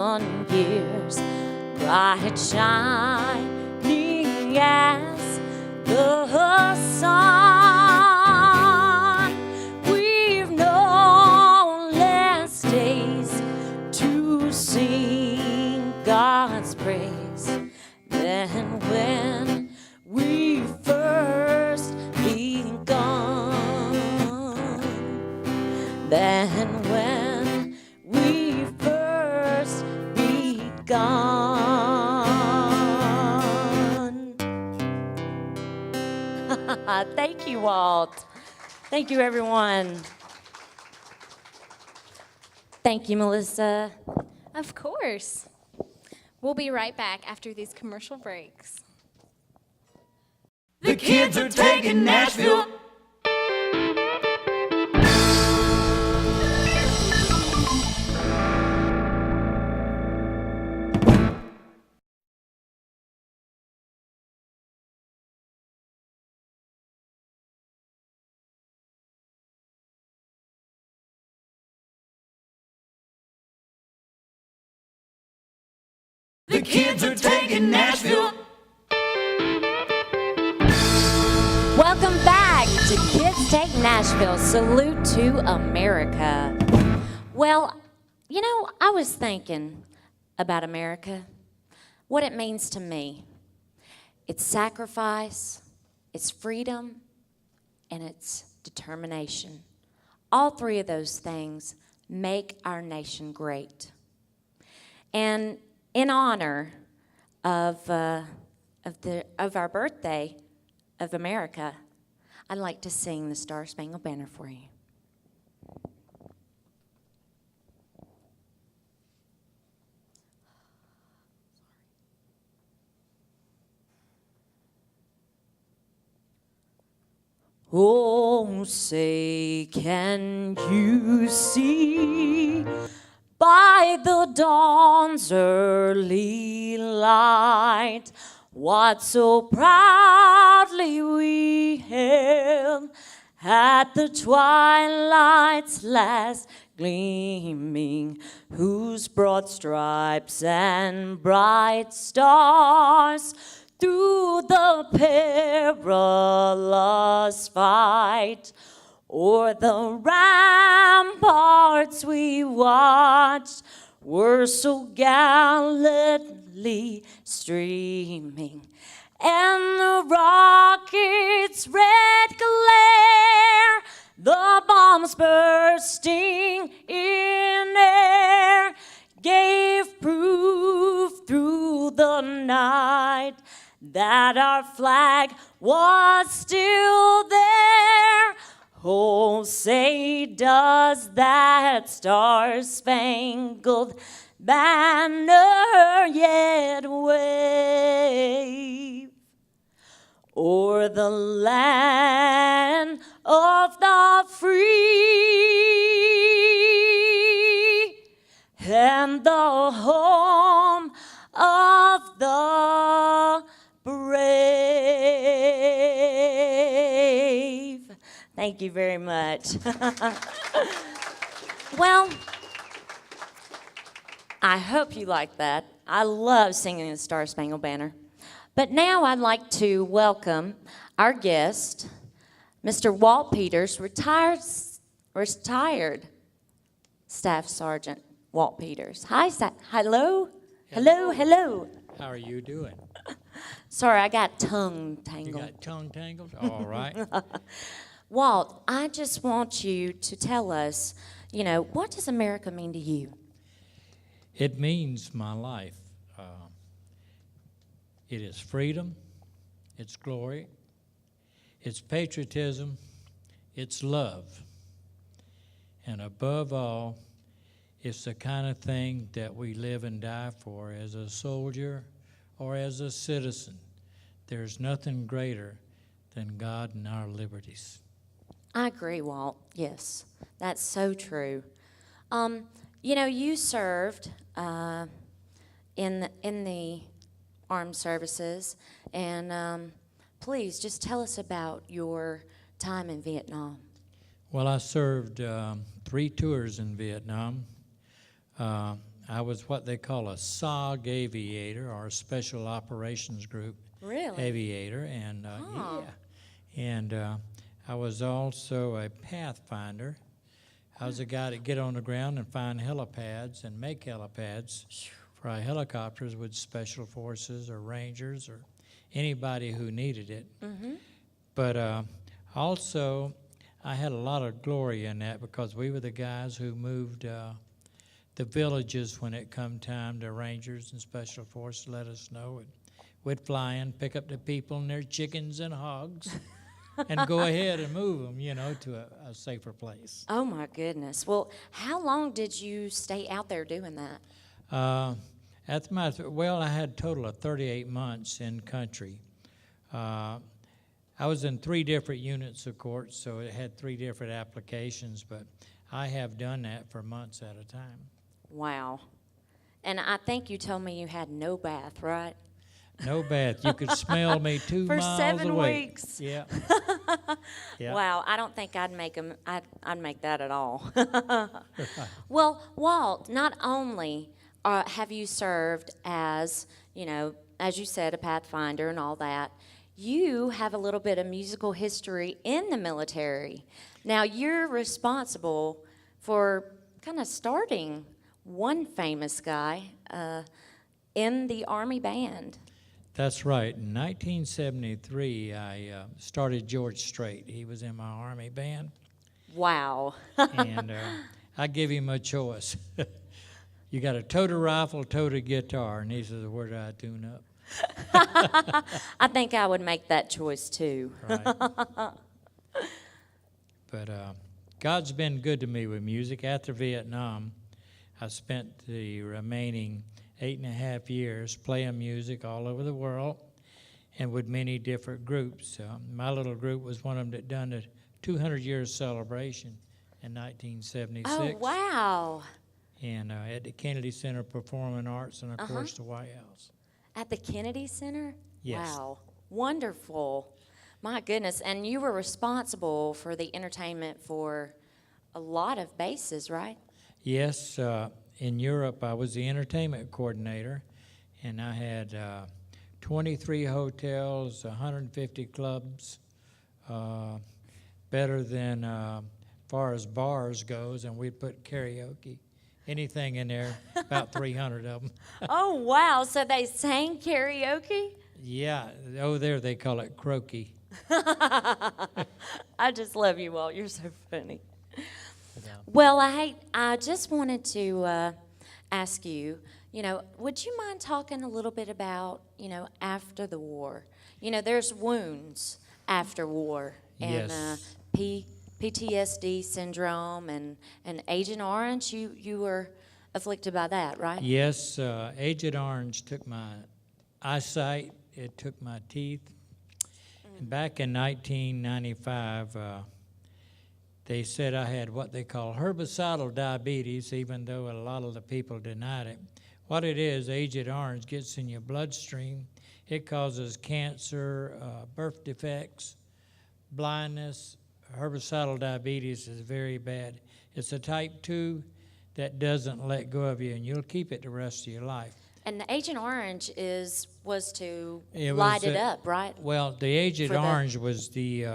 Years, bright shining as the sun. We've known less days to sing God's praise than when we first begun. Than when we first begun. Thank you, Walt. Thank you, everyone. Thank you, Melissa. Of course. We'll be right back after these commercial breaks. The kids are taking Nashville. The kids are taking Nashville. Welcome back to Kids Take Nashville. Salute to America. Well, you know, I was thinking about America, what it means to me. It's sacrifice, it's freedom, and it's determination. All three of those things make our nation great. And in honor of our birthday of America, I'd like to sing the Star Spangled Banner for you. Oh, say, can you see by the dawn's early light what so proudly we hailed at the twilight's last gleaming, whose broad stripes and bright stars through the perilous fight o'er the ramparts we watched were so gallantly streaming, and the rocket's red glare, the bombs bursting in air, gave proof through the night that our flag was still there. Oh, say, does that star-spangled banner yet wave o'er the land of the free and the home of the brave? Thank you very much. Well, I hope you like that. I love singing the Star Spangled Banner. But now I'd like to welcome our guest, Mr. Walt Peters, retired Staff Sergeant Walt Peters. Hi, hello? Hello, hello. How are you doing? Sorry, I got tongue tangled. You got tongue tangled? All right. Walt, I just want you to tell us, what does America mean to you? It means my life. It is freedom, it's glory, it's patriotism, it's love. And above all, it's the kind of thing that we live and die for as a soldier or as a citizen. There's nothing greater than God and our liberties. I agree, Walt. Yes, that's so true. You served in the armed services, and please just tell us about your time in Vietnam. Well, I served 3 tours in Vietnam. I was what they call a SOG aviator, or a Special Operations Group Really? aviator, and I was also a pathfinder. I was a guy that get on the ground and find helipads and make helipads for our helicopters with special forces or rangers or anybody who needed it. But also, I had a lot of glory in that because we were the guys who moved the villages when it come time. The rangers and special forces let us know. And we'd fly in, pick up the people and their chickens and hogs, and go ahead and move them, to a safer place. Oh my goodness. Well, how long did you stay out there doing that? I had a total of 38 months in country. I was in 3 different units, of course, so it had 3 different applications, but I have done that for months at a time. Wow. And I think you told me you had no bath, right? No bath. You could smell me 2 For miles 7 away. weeks. Yeah. Yeah. Wow, I don't think I'd make that at all. Well, Walt, not only have you served as, as you said, a pathfinder and all that, you have a little bit of musical history in the military. Now, you're responsible for kind of starting one famous guy in the Army band. That's right. In 1973, I started George Strait. He was in my Army band. Wow. And I give him a choice. You got to tote a rifle, tote a guitar. And he says, where do I tune up? I think I would make that choice too. Right. But God's been good to me with music. After Vietnam, I spent the remaining 8.5 years playing music all over the world and with many different groups. My little group was one of them that done the 200 years celebration in 1976. Oh, wow. And at the Kennedy Center of Performing Arts and, of course, the White House. At the Kennedy Center? Yes. Wow. Wonderful. My goodness. And you were responsible for the entertainment for a lot of bases, right? Yes. In Europe, I was the entertainment coordinator, and I had 23 hotels, 150 clubs, better than far as bars goes, and we'd put karaoke. Anything in there, about 300 of them. Oh, wow. So they sang karaoke? Yeah, over there they call it croaky. I just love you all. You're so funny. Well, I just wanted to ask you, would you mind talking a little bit about, after the war? There's wounds after war. And Yes. PTSD syndrome and Agent Orange, you were afflicted by that, right? Yes, Agent Orange took my eyesight, it took my teeth. And back in 1995, they said I had what they call herbicidal diabetes, even though a lot of the people denied it. What it is, Agent Orange gets in your bloodstream. It causes cancer, birth defects, blindness. Herbicidal diabetes is very bad. It's a type 2 that doesn't let go of you, and you'll keep it the rest of your life. And the Agent Orange was to It light was, it up, right? Well, the Agent For the- Orange was the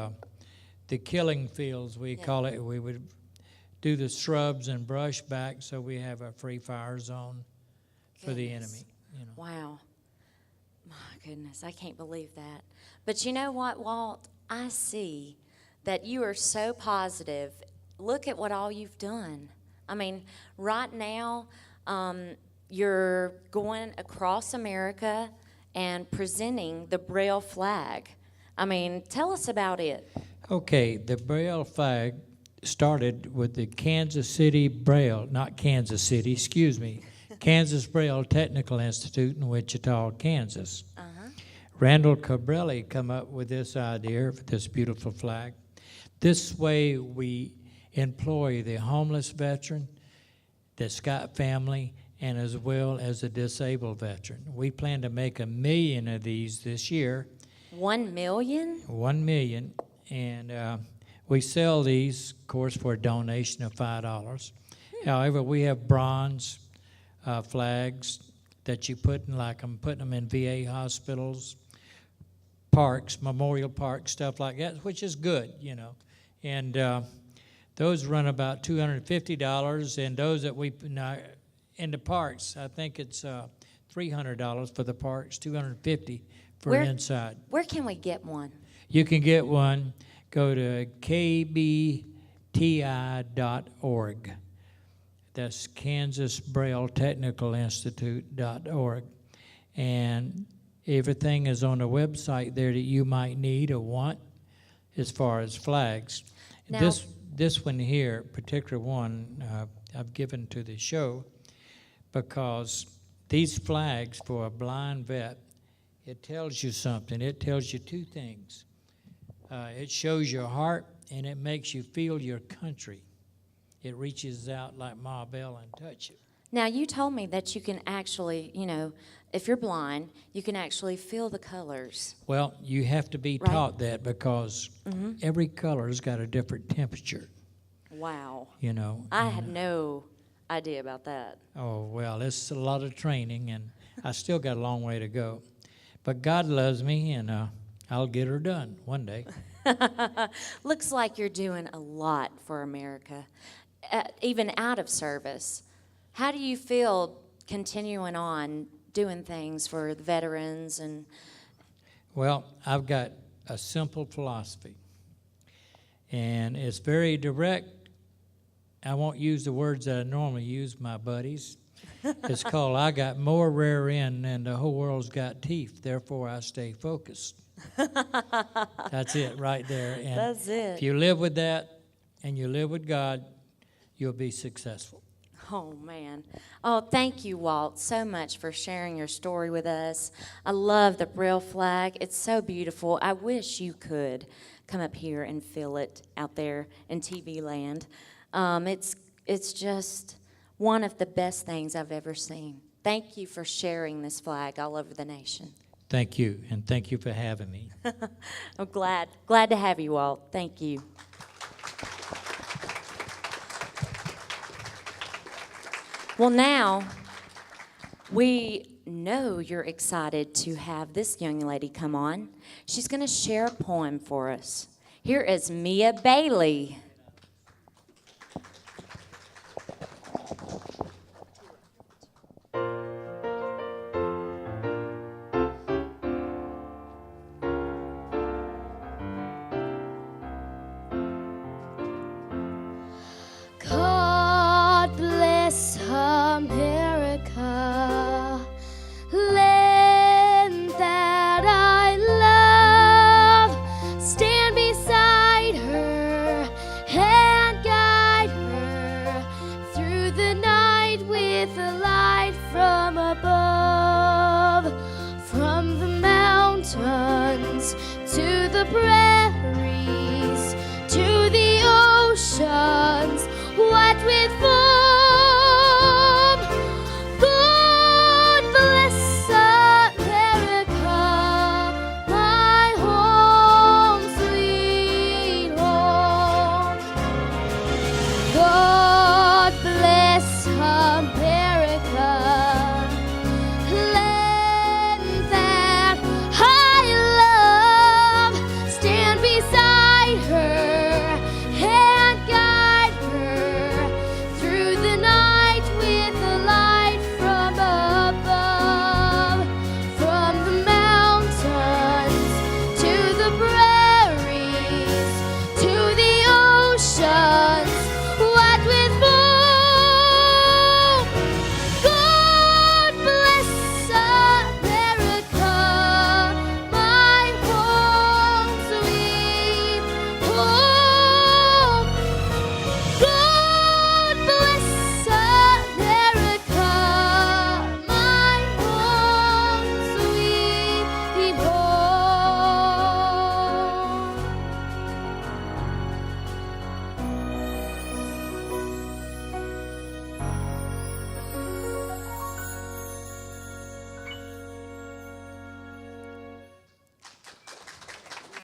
killing fields, we call it. We would do the shrubs and brush back so we have a free fire zone for the Goodness. enemy. Wow. My goodness, I can't believe that. But you know what, Walt? I see that you are so positive. Look at what all you've done. I mean, right now, you're going across America and presenting the Braille flag. I mean, tell us about it. Okay, the Braille flag started with the Kansas City Braille, not Kansas City, excuse me, Kansas Braille Technical Institute in Wichita, Kansas. Randall Cabrelli come up with this idea for this beautiful flag. This way we employ the homeless veteran, the Scott family, and as well as a disabled veteran. We plan to make 1 million of these this year. 1 million? 1 million, and we sell these, of course, for a donation of $5. However, we have bronze, flags that you put in, like I'm putting them in VA hospitals, parks, memorial parks, stuff like that, which is good, you know. And those run about $250, and those that we now in the parks, I think it's $300 for the parks, $250 for inside. Where can we get one? You can get one. Go to kbti.org. That's Kansas Braille Technical Institute.org. And everything is on the website there that you might need or want as far as flags. Now, this one here, particular one, I've given to the show because these flags for a blind vet, it tells you something. It tells you two things. It shows your heart, and it makes you feel your country. It reaches out like Ma Bell and touch it. Now, you told me that you can actually, you know, if you're blind, you can actually feel the colors. Well, you have to be Right. taught that because every color's got a different temperature, Wow. you know. I had no idea about that. Oh, well, it's a lot of training, and I still got a long way to go. But God loves me, and I'll get her done one day. Looks like you're doing a lot for America, even out of service. How do you feel continuing on doing things for the veterans? And Well, I've got a simple philosophy, and it's very direct. I won't use the words that I normally use, my buddies. It's called, I got more rear end than the whole world's got teeth, therefore I stay focused. That's it right there. And That's it. if you live with that and you live with God, you'll be successful. oh, man. Oh, thank you, Walt, so much for sharing your story with us. I love the Braille flag. It's so beautiful. I wish you could come up here and feel it out there in TV land. It's just one of the best things I've ever seen. Thank you for sharing this flag all over the nation. Thank you, and thank you for having me. I'm glad to have you, Walt. Thank you. Well, now we know you're excited to have this young lady come on. She's going to share a poem for us. Here is Mia Bailey. God bless America, land that I love. Stand beside her and guide her through the night with a light from above. From the mountains to the